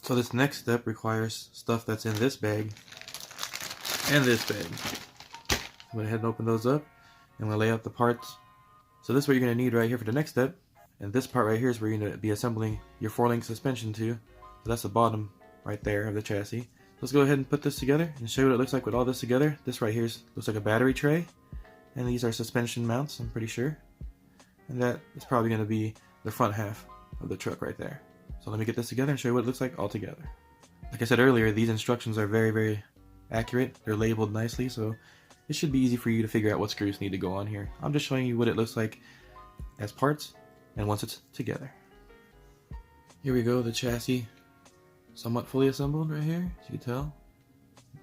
So this next step requires stuff that's in this bag and this bag. I'm going to head and open those up, and I'm going to lay out the parts. So this is what you're going to need right here for the next step. And this part right here is where you're going to be assembling your 4-link suspension to. So that's the bottom right there of the chassis. So let's go ahead and put this together and show you what it looks like with all this together. This right here looks like a battery tray. And these are suspension mounts, I'm pretty sure. And that is probably going to be the front half of the truck right there. So let me get this together and show you what it looks like all together. Like I said earlier, these instructions are very, very accurate. They're labeled nicely, so it should be easy for you to figure out what screws need to go on here. I'm just showing you what it looks like as parts and once it's together. Here we go, the chassis somewhat fully assembled right here, as you can tell.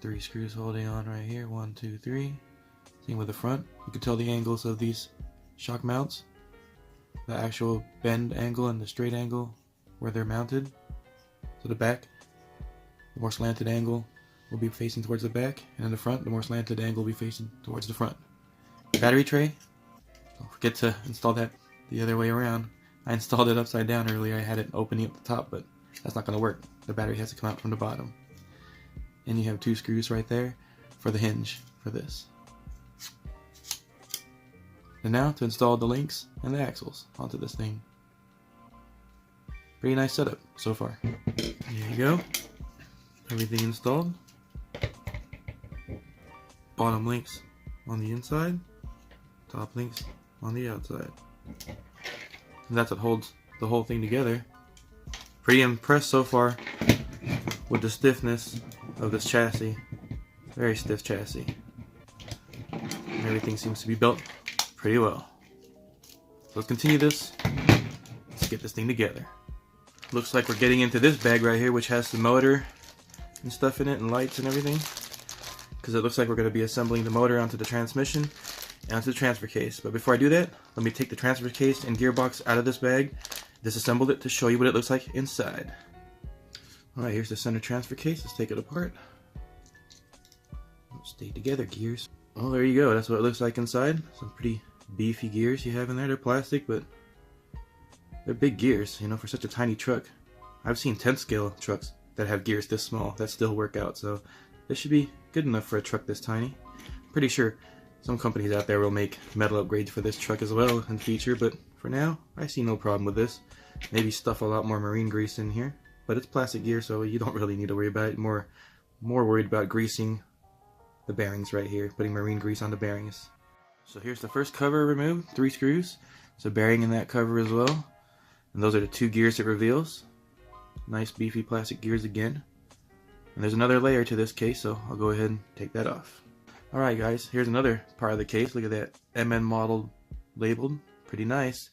3 screws holding on right here, 1, 2, 3. Same with the front. You can tell the angles of these shock mounts. The actual bend angle and the straight angle where they're mounted. So the back, the more slanted angle will be facing towards the back, and in the front, the more slanted angle will be facing towards the front. Battery tray, don't forget to install that the other way around. I installed it upside down earlier. I had it opening at the top, but that's not going to work. The battery has to come out from the bottom. And you have 2 screws right there for the hinge for this. And now to install the links and the axles onto this thing. Pretty nice setup so far. There you go. Everything installed. Bottom links on the inside. Top links on the outside. And that's what holds the whole thing together. Pretty impressed so far with the stiffness of this chassis. Very stiff chassis. And everything seems to be built pretty well. So let's continue this. Let's get this thing together. Looks like we're getting into this bag right here, which has the motor and stuff in it and lights and everything. Because it looks like we're going to be assembling the motor onto the transmission and onto the transfer case. But before I do that, let me take the transfer case and gearbox out of this bag, disassemble it to show you what it looks like inside. Alright, here's the center transfer case. Let's take it apart. Stay together, gears. Oh, there you go. That's what it looks like inside. Some pretty beefy gears you have in there. They're plastic, but they're big gears, you know, for such a tiny truck. I've seen 10 scale trucks that have gears this small that still work out, so this should be good enough for a truck this tiny. I'm pretty sure some companies out there will make metal upgrades for this truck as well in future, but for now, I see no problem with this. Maybe stuff a lot more marine grease in here, but it's plastic gear, so you don't really need to worry about it. More worried about greasing the bearings right here, putting marine grease on the bearings. So here's the first cover removed, 3 screws. There's a bearing in that cover as well. And those are the 2 gears it reveals. Nice beefy plastic gears again. And there's another layer to this case, so I'll go ahead and take that off. Alright guys, here's another part of the case. Look at that MN model labeled. Pretty nice.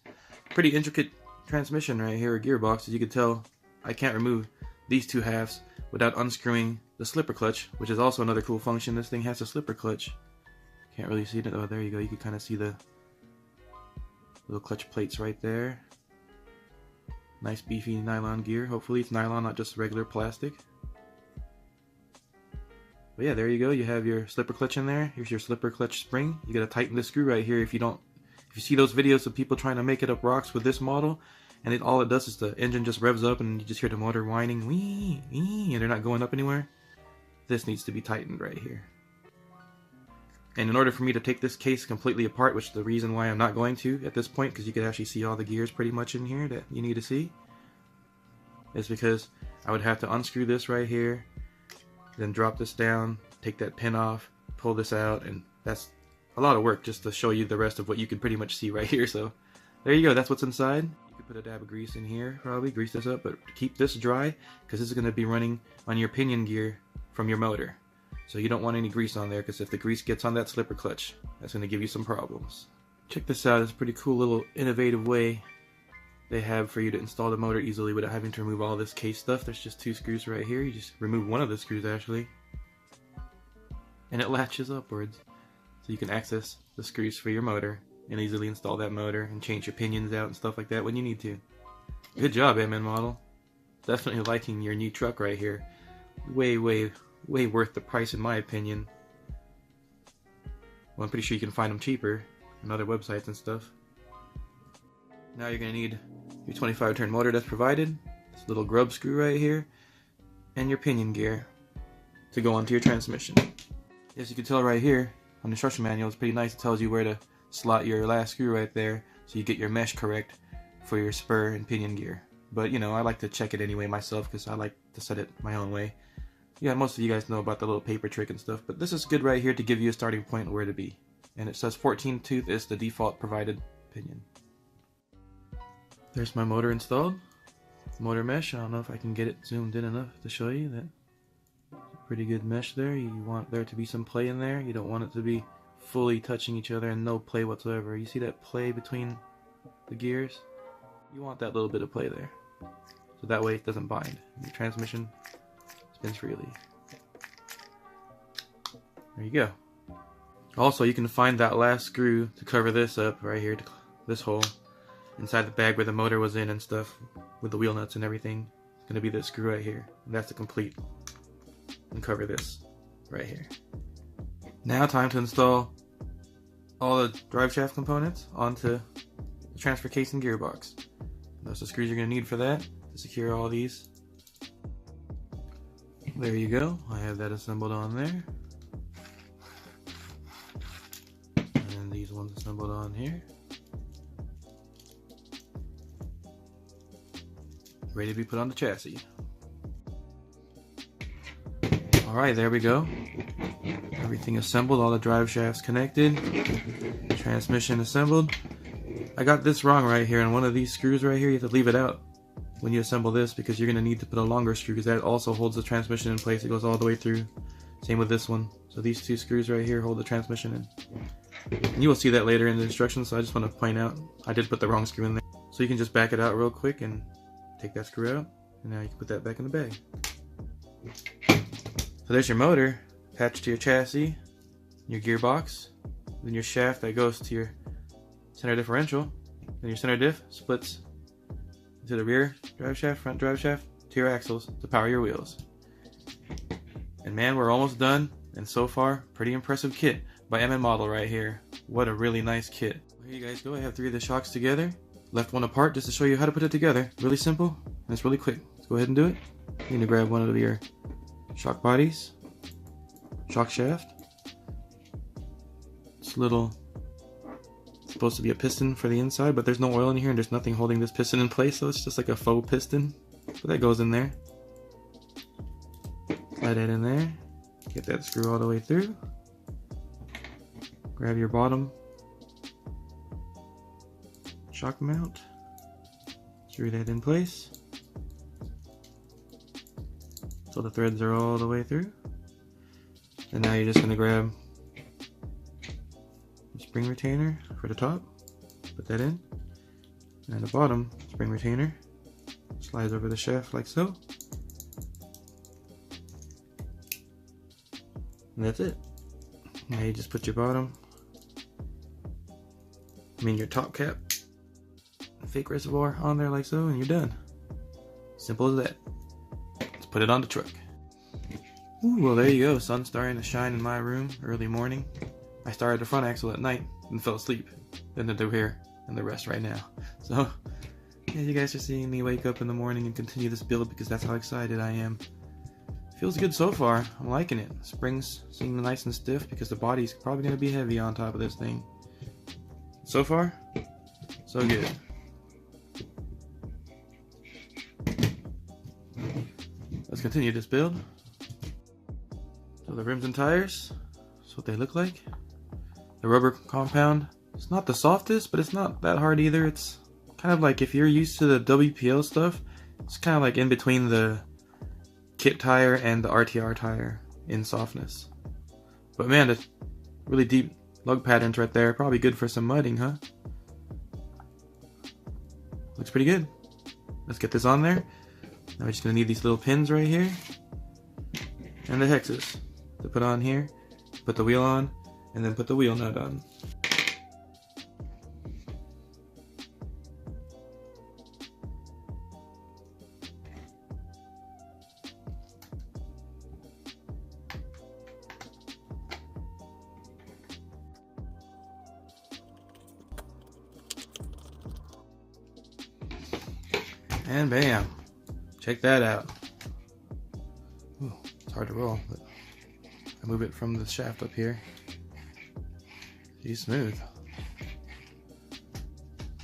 Pretty intricate transmission right here, or gearbox. As you can tell, I can't remove these 2 halves without unscrewing the slipper clutch, which is also another cool function. This thing has a slipper clutch. Can't really see it. Oh, there you go. You can kind of see the little clutch plates right there. Nice beefy nylon gear. Hopefully it's nylon, not just regular plastic. But yeah, there you go. You have your slipper clutch in there. Here's your slipper clutch spring. You gotta tighten the screw right here. If you see those videos of people trying to make it up rocks with this model, and all it does is the engine just revs up and you just hear the motor whining, wee, wee, and they're not going up anywhere. This needs to be tightened right here. And in order for me to take this case completely apart, which is the reason why I'm not going to at this point, because you can actually see all the gears pretty much in here that you need to see, is because I would have to unscrew this right here, then drop this down, take that pin off, pull this out, and that's a lot of work just to show you the rest of what you can pretty much see right here. So there you go, that's what's inside. You could put a dab of grease in here, probably grease this up, but keep this dry because this is going to be running on your pinion gear from your motor. So you don't want any grease on there, because if the grease gets on that slipper clutch, that's going to give you some problems. Check this out. It's a pretty cool little innovative way they have for you to install the motor easily without having to remove all this case stuff. There's just 2 screws right here. You just remove one of the screws actually, and it latches upwards. So you can access the screws for your motor and easily install that motor and change your pinions out and stuff like that when you need to. Good job, MN model. Definitely liking your new truck right here. Way worth the price in my opinion. Well, I'm pretty sure you can find them cheaper on other websites and stuff. Now you're going to need your 25 turn motor that's provided. This little grub screw right here. and your pinion gear to go onto your transmission. As you can tell right here on the instruction manual, it's pretty nice. It tells you where to slot your last screw right there so you get your mesh correct for your spur and pinion gear. But you know, I like to check it anyway myself because I like to set it my own way. Yeah, most of you guys know about the little paper trick and stuff, but this is good right here to give you a starting point where to be. And it says 14 tooth is the default provided pinion. There's my motor installed. Motor mesh, I don't know if I can get it zoomed in enough to show you that. Pretty good mesh there. You want there to be some play in there. You don't want it to be fully touching each other and no play whatsoever. You see that play between the gears? You want that little bit of play there. So that way it doesn't bind. Your transmission spins freely. There you go. Also, you can find that last screw to cover this up right here, this hole, inside the bag where the motor was in and stuff, with the wheel nuts and everything. It's going to be this screw right here. And that's the complete. And cover this right here. Now time to install all the drive shaft components onto the transfer case and gearbox. That's the screws you're going to need for that to secure all these. There you go. I have that assembled on there. And these ones assembled on here. Ready to be put on the chassis. Alright, there we go. Everything assembled, all the drive shafts connected, transmission assembled. I got this wrong right here, and one of these screws right here, you have to leave it out when you assemble this because you're going to need to put a longer screw because that also holds the transmission in place. It goes all the way through. Same with this one. So these two screws right here hold the transmission in. And you will see that later in the instructions, so I just want to point out I did put the wrong screw in there. So you can just back it out real quick and take that screw out, and now you can put that back in the bag. So there's your motor attached to your chassis, your gearbox, then your shaft that goes to your center differential, then your center diff splits into the rear drive shaft, front drive shaft, to your axles to power your wheels. And man, we're almost done, and so far, pretty impressive kit by MN Model right here. What a really nice kit. Well, here you guys go. I have 3 of the shocks together. Left one apart just to show you how to put it together. Really simple, and it's really quick. Let's go ahead and do it. You're going to grab one of your shock bodies, shock shaft. It's supposed to be a piston for the inside, but there's no oil in here and there's nothing holding this piston in place, so it's just like a faux piston. But that goes in there. Slide that in there. Get that screw all the way through. Grab your bottom shock mount. Screw that in place. So the threads are all the way through. And now you're just going to grab the spring retainer for the top. Put that in. And the bottom spring retainer slides over the shaft like so. And that's it. Now you just put your your top cap, fake reservoir on there like so, and you're done. Simple as that. Let's put it on the truck. Ooh, well, there you go. Sun's starting to shine in my room early morning. I started the front axle at night and fell asleep. Then to do here and the rest right now. So, yeah, you guys are seeing me wake up in the morning and continue this build because that's how excited I am. Feels good so far. I'm liking it. Springs seem nice and stiff because the body's probably going to be heavy on top of this thing. So far, so good. Let's continue this build. So the rims and tires, that's what they look like. The rubber compound, it's not the softest, but it's not that hard either. It's kind of like if you're used to the WPL stuff, it's kind of like in between the kit tire and the RTR tire in softness. But man, the really deep lug patterns right there, probably good for some mudding, huh? Looks pretty good. Let's get this on there. Now we're just gonna need these little pins right here and the hexes to put on here, put the wheel on, and then put the wheel nut on. And bam, check that out. It's hard to roll, but I move it from the shaft up here. She's smooth.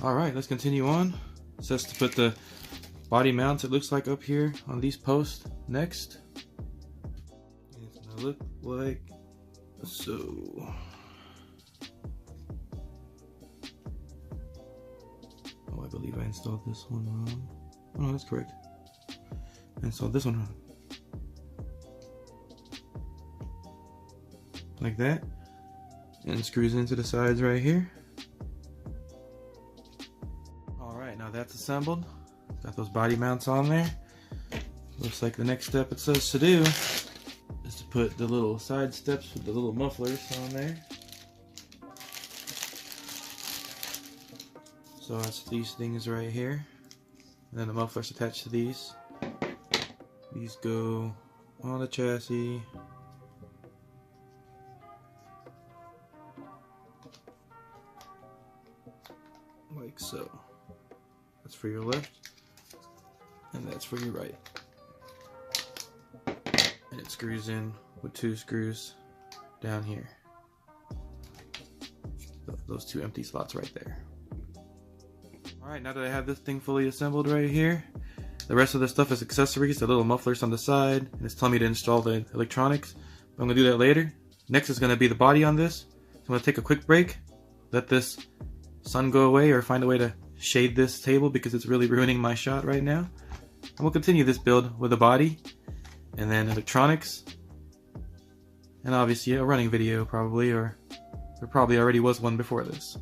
Alright, let's continue on. It says to put the body mounts, it looks like, up here on these posts next. And it's gonna look like so. Oh, I believe I installed this one wrong. Oh no, that's correct. I installed this one wrong. Like that. And it screws into the sides right here. Alright, now that's assembled. Got those body mounts on there. Looks like the next step it says to do is to put the little side steps with the little mufflers on there. So that's these things right here. And then the mufflers attached to these. These go on the chassis. Like so. That's for your left, and that's for your right. And it screws in with 2 screws down here. Those 2 empty slots right there. Alright, now that I have this thing fully assembled right here, the rest of the stuff is accessories, the little mufflers on the side, and it's telling me to install the electronics. But I'm going to do that later. Next is going to be the body on this. So I'm going to take a quick break, let this sun go away, or find a way to shade this table because it's really ruining my shot right now. And we'll continue this build with a body, and then electronics, and obviously a running video probably, or there probably already was one before this.